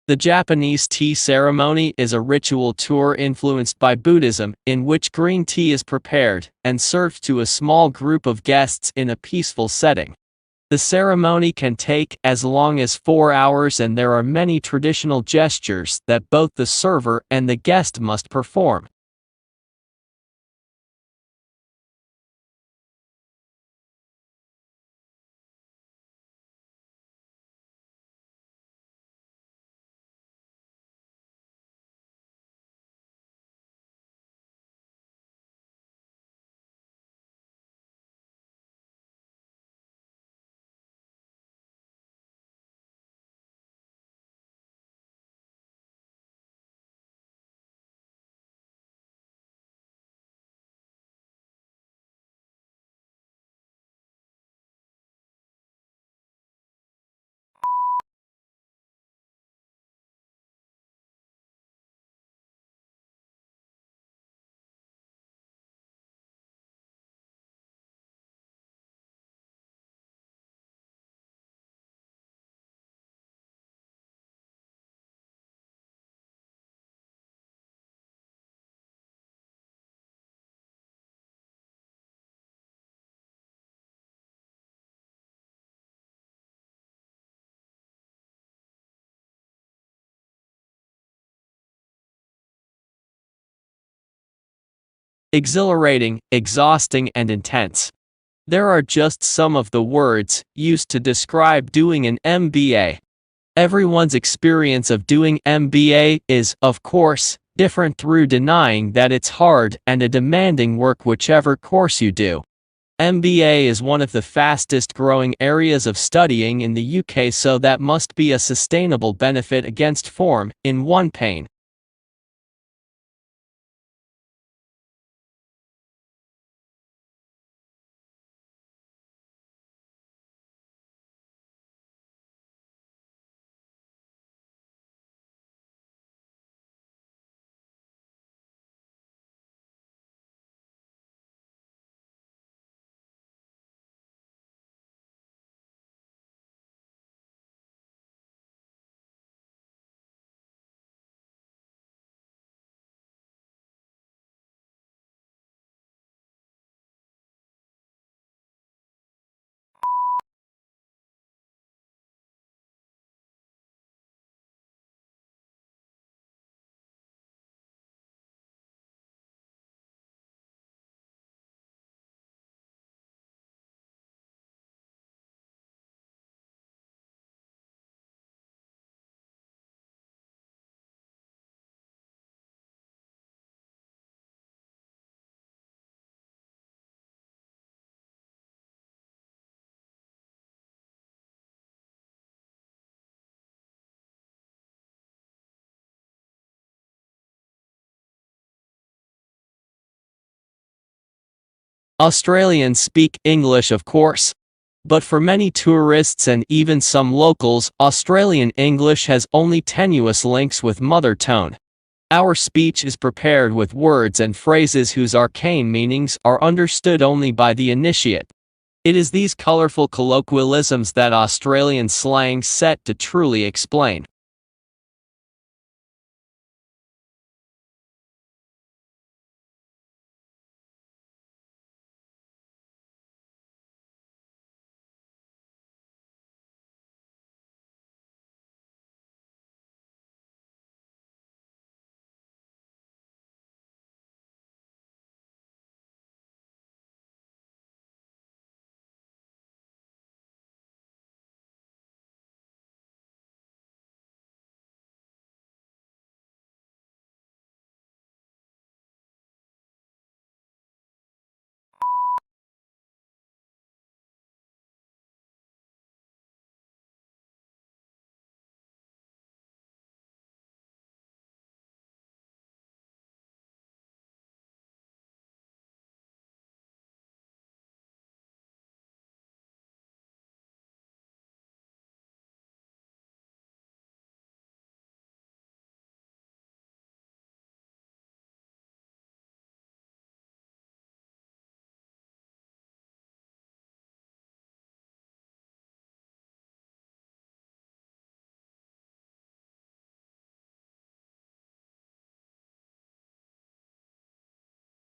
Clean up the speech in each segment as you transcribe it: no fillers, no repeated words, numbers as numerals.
The Japanese tea ceremony is a ritual tour influenced by Buddhism, in which green tea is prepared and served to a small group of guests in a peaceful setting. The ceremony can take as long as 4 hours, and there are many traditional gestures that both the server and the guest must perform. Exhilarating, exhausting, and intense. There are just some of the words used to describe doing an MBA. Everyone's experience of doing MBA is, of course, different through denying that it's hard and a demanding work whichever course you do. MBA is one of the fastest growing areas of studying in the UK, so that must be a sustainable benefit against form, in one pain. Australians speak English, of course. But for many tourists and even some locals, Australian English has only tenuous links with mother tongue. Our speech is prepared with words and phrases whose arcane meanings are understood only by the initiate. It is these colorful colloquialisms that Australian slang set to truly explain.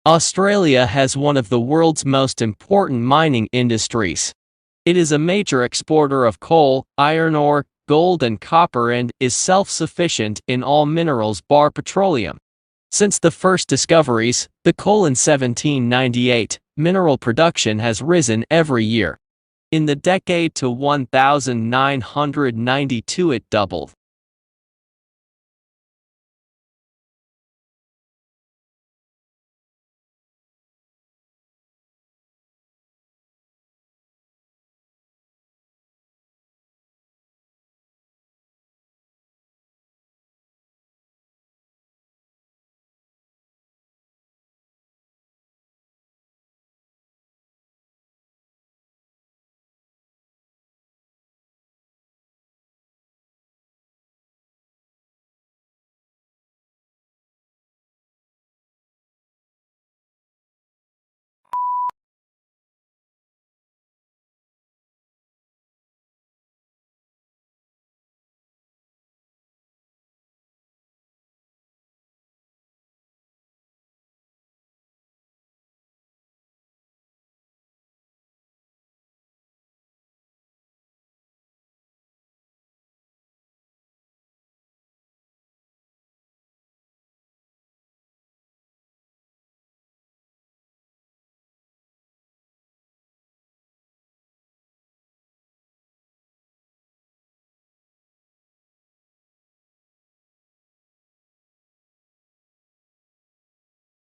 Australia has one of the world's most important mining industries. It is a major exporter of coal, iron ore, gold and copper and is self-sufficient in all minerals bar petroleum. Since the first discoveries, the coal in 1798, mineral production has risen every year. In the decade to 1992 it doubled.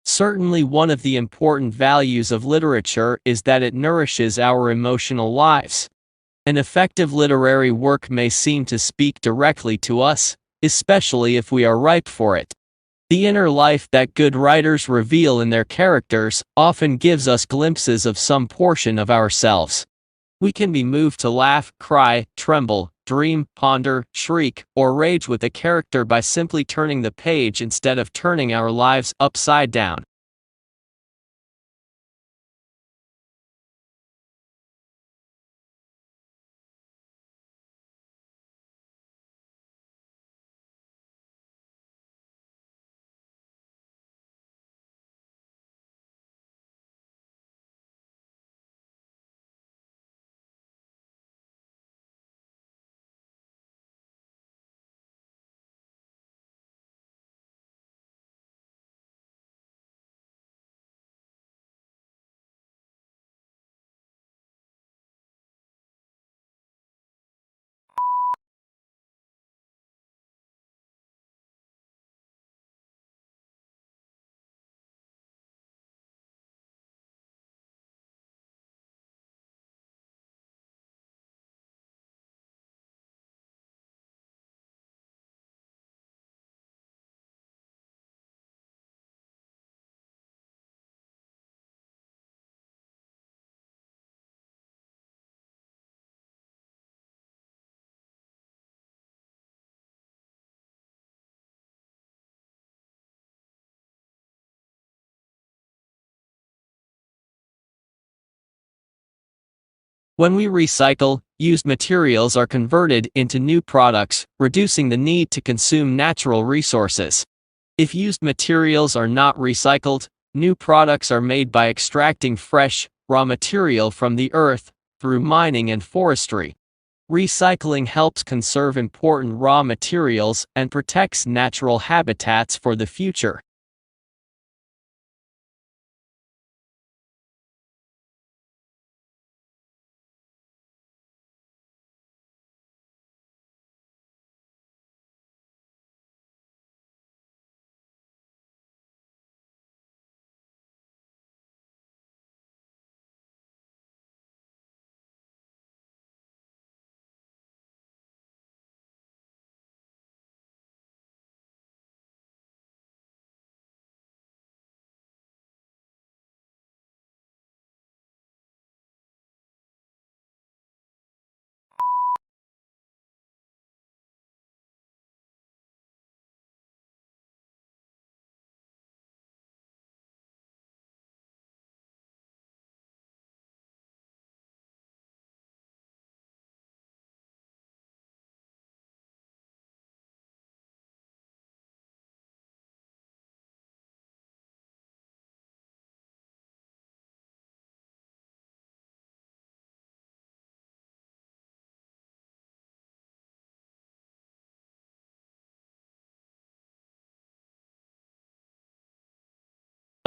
Certainly one of the important values of literature is that it nourishes our emotional lives. An effective literary work may seem to speak directly to us, especially if we are ripe for it. The inner life that good writers reveal in their characters often gives us glimpses of some portion of ourselves. We can be moved to laugh, cry, tremble, dream, ponder, shriek, or rage with a character by simply turning the page instead of turning our lives upside down. When we recycle, used materials are converted into new products, reducing the need to consume natural resources. If used materials are not recycled, new products are made by extracting fresh, raw material from the earth, through mining and forestry. Recycling helps conserve important raw materials and protects natural habitats for the future.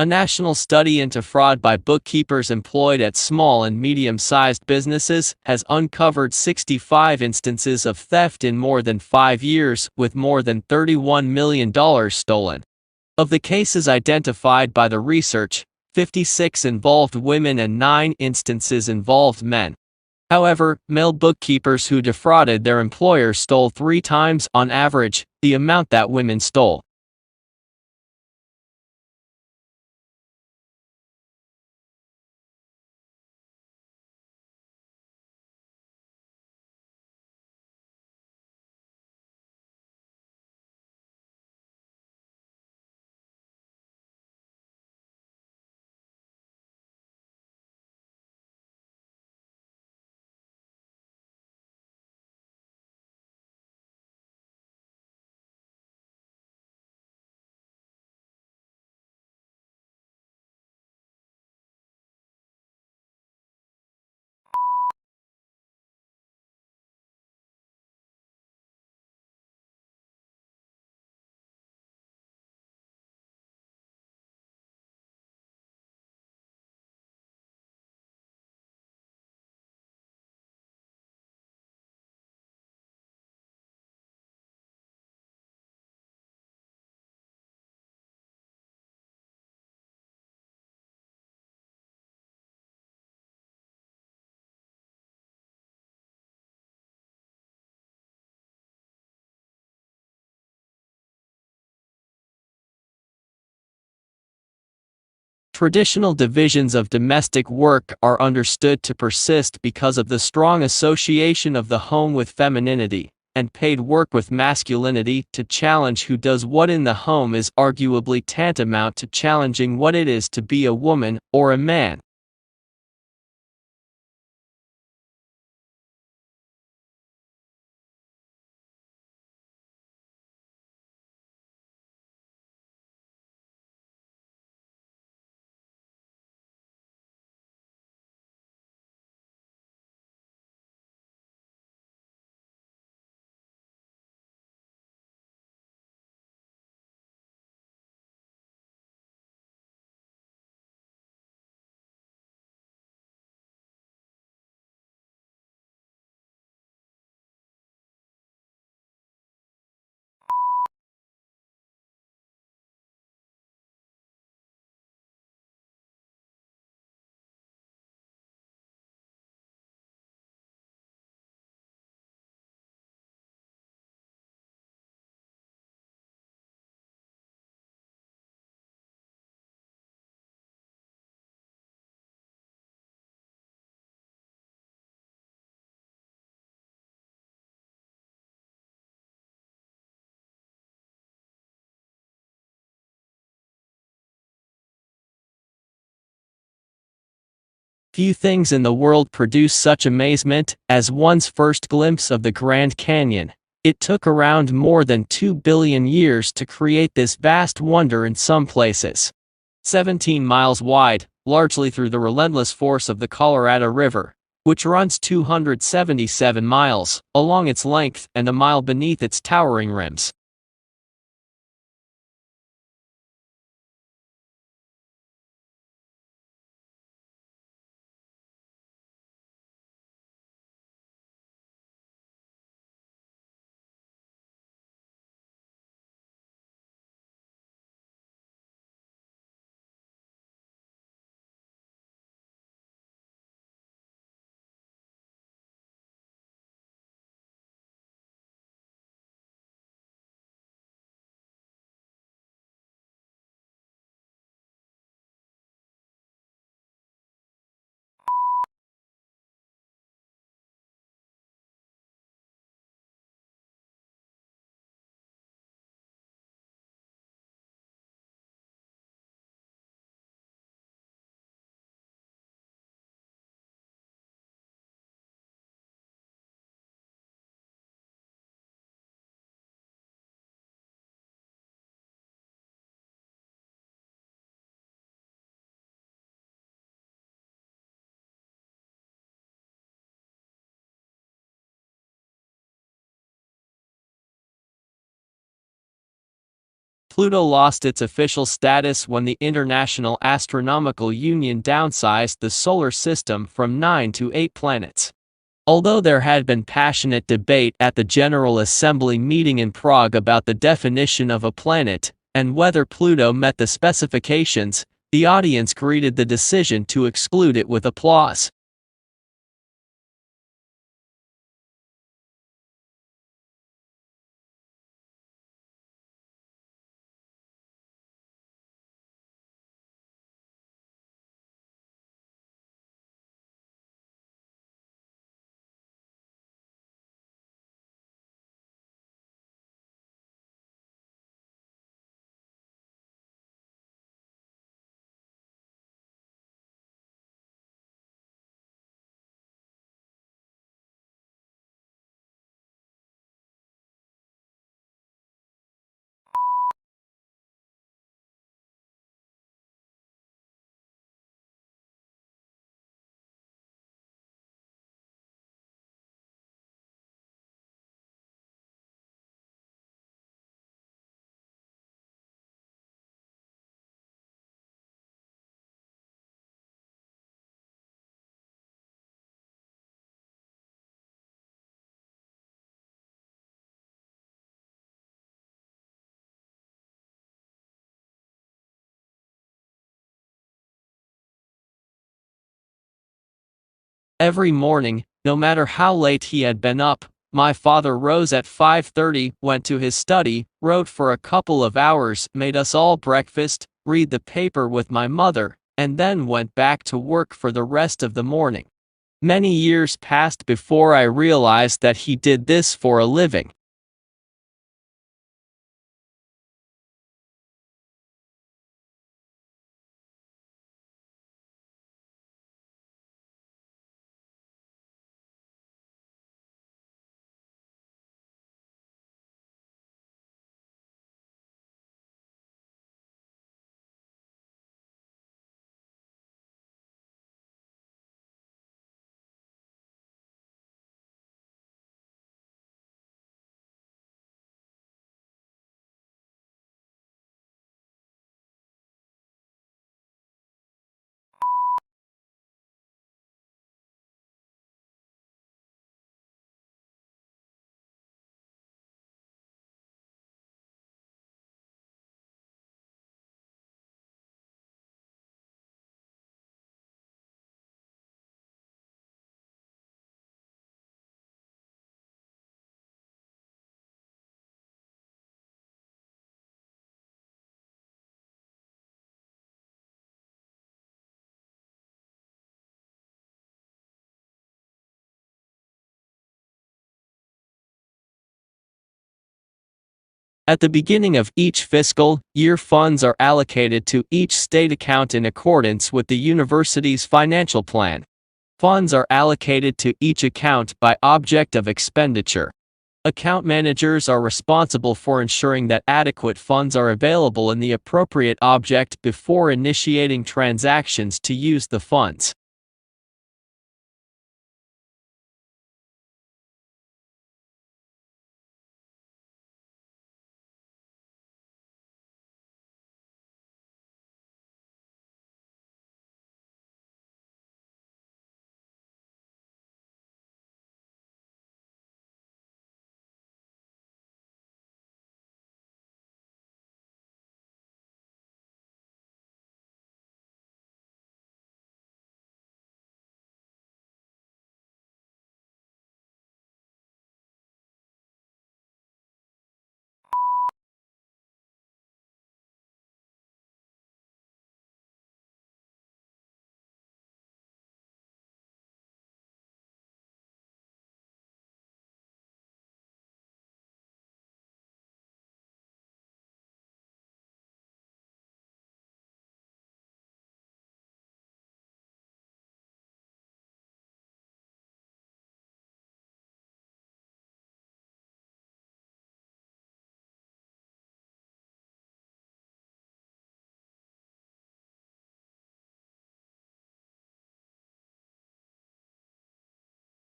A national study into fraud by bookkeepers employed at small and medium-sized businesses has uncovered 65 instances of theft in more than 5 years, with more than $31 million stolen. Of the cases identified by the research, 56 involved women and 9 instances involved men. However, male bookkeepers who defrauded their employers stole 3 times, on average, the amount that women stole. Traditional divisions of domestic work are understood to persist because of the strong association of the home with femininity, and paid work with masculinity. To challenge who does what in the home is arguably tantamount to challenging what it is to be a woman or a man. Few things in the world produce such amazement as one's first glimpse of the Grand Canyon. It took around more than 2 billion years to create this vast wonder in some places. 17 miles wide, largely through the relentless force of the Colorado River, which runs 277 miles along its length and a mile beneath its towering rims. Pluto lost its official status when the International Astronomical Union downsized the solar system from 9 to 8 planets. Although there had been passionate debate at the General Assembly meeting in Prague about the definition of a planet and whether Pluto met the specifications, the audience greeted the decision to exclude it with applause. Every morning, no matter how late he had been up, my father rose at 5:30, went to his study, wrote for a couple of hours, made us all breakfast, read the paper with my mother, and then went back to work for the rest of the morning. Many years passed before I realized that he did this for a living. At the beginning of each fiscal year, funds are allocated to each state account in accordance with the university's financial plan. Funds are allocated to each account by object of expenditure. Account managers are responsible for ensuring that adequate funds are available in the appropriate object before initiating transactions to use the funds.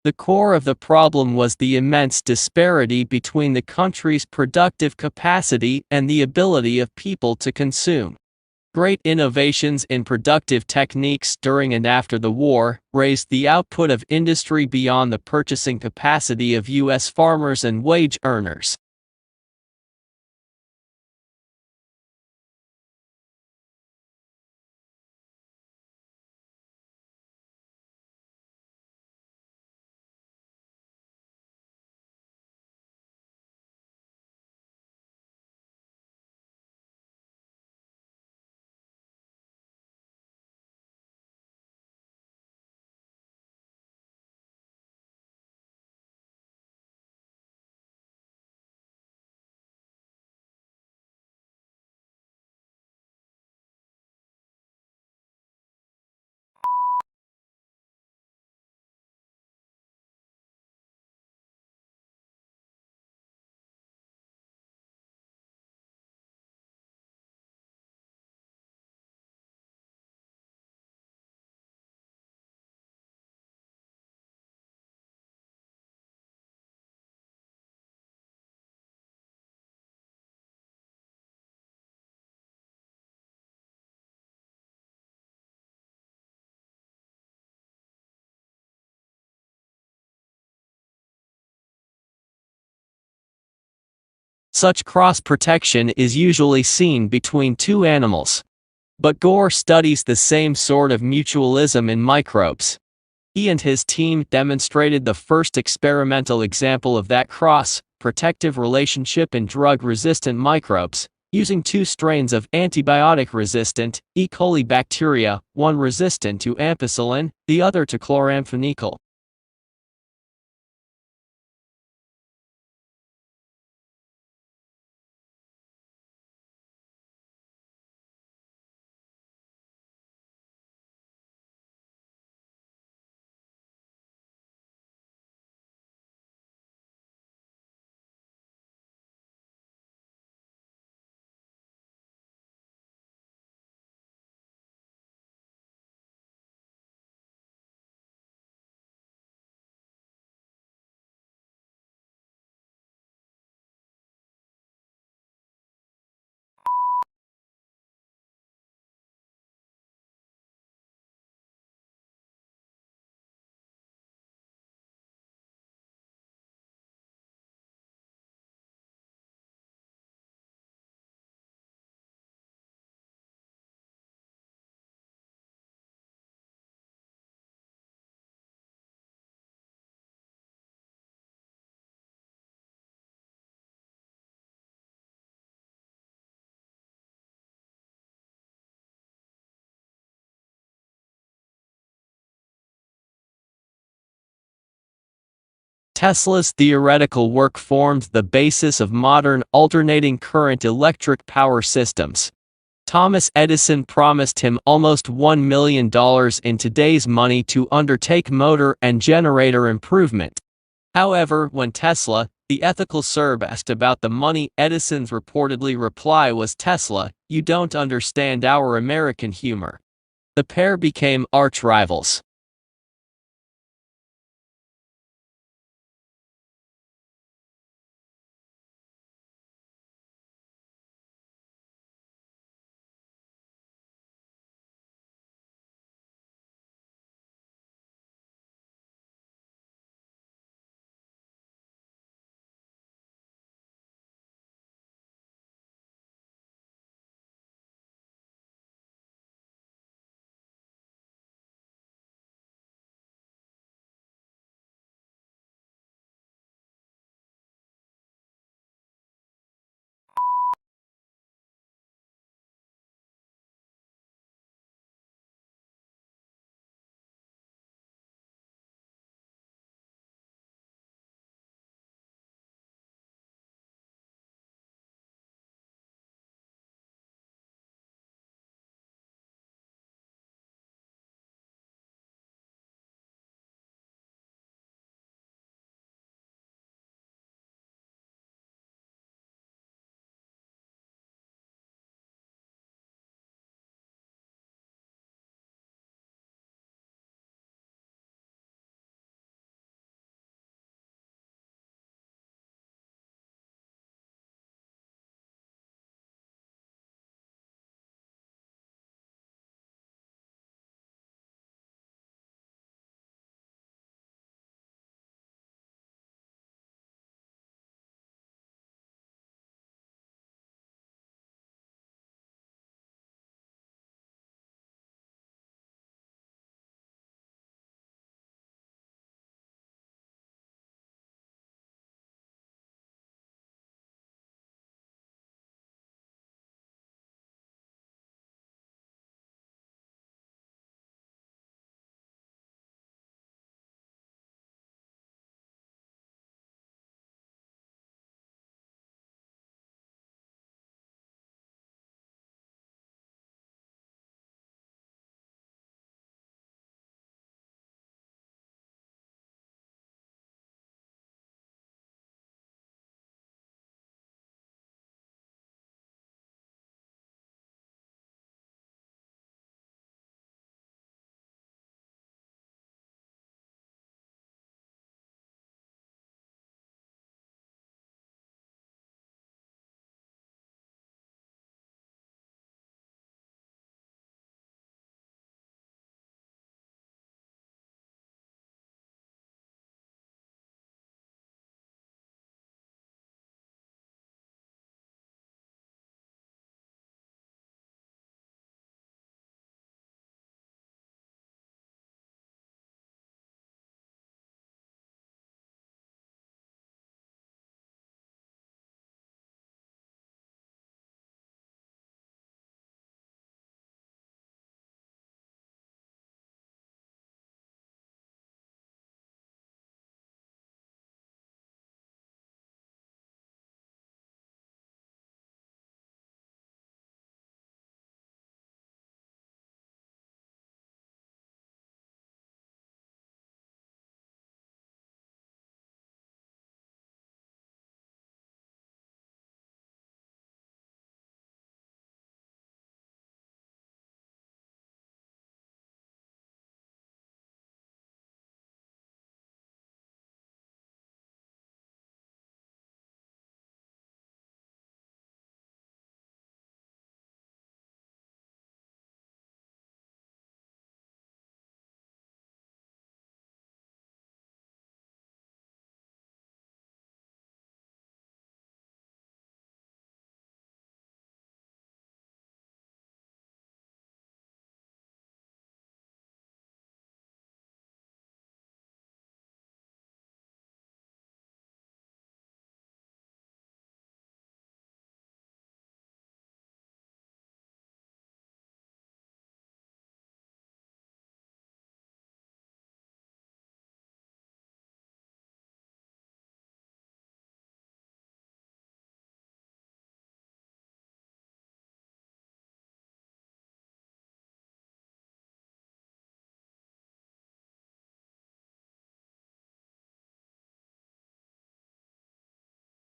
The core of the problem was the immense disparity between the country's productive capacity and the ability of people to consume. Great innovations in productive techniques during and after the war raised the output of industry beyond the purchasing capacity of U.S. farmers and wage earners. Such cross-protection is usually seen between two animals. But Gore studies the same sort of mutualism in microbes. He and his team demonstrated the first experimental example of that cross-protective relationship in drug-resistant microbes, using two strains of antibiotic-resistant E. coli bacteria, one resistant to ampicillin, the other to chloramphenicol. Tesla's theoretical work formed the basis of modern alternating current electric power systems. Thomas Edison promised him almost $1 million in today's money to undertake motor and generator improvement. However, when Tesla, the ethical Serb, asked about the money, Edison's reportedly reply was, "Tesla, you don't understand our American humor." The pair became arch rivals.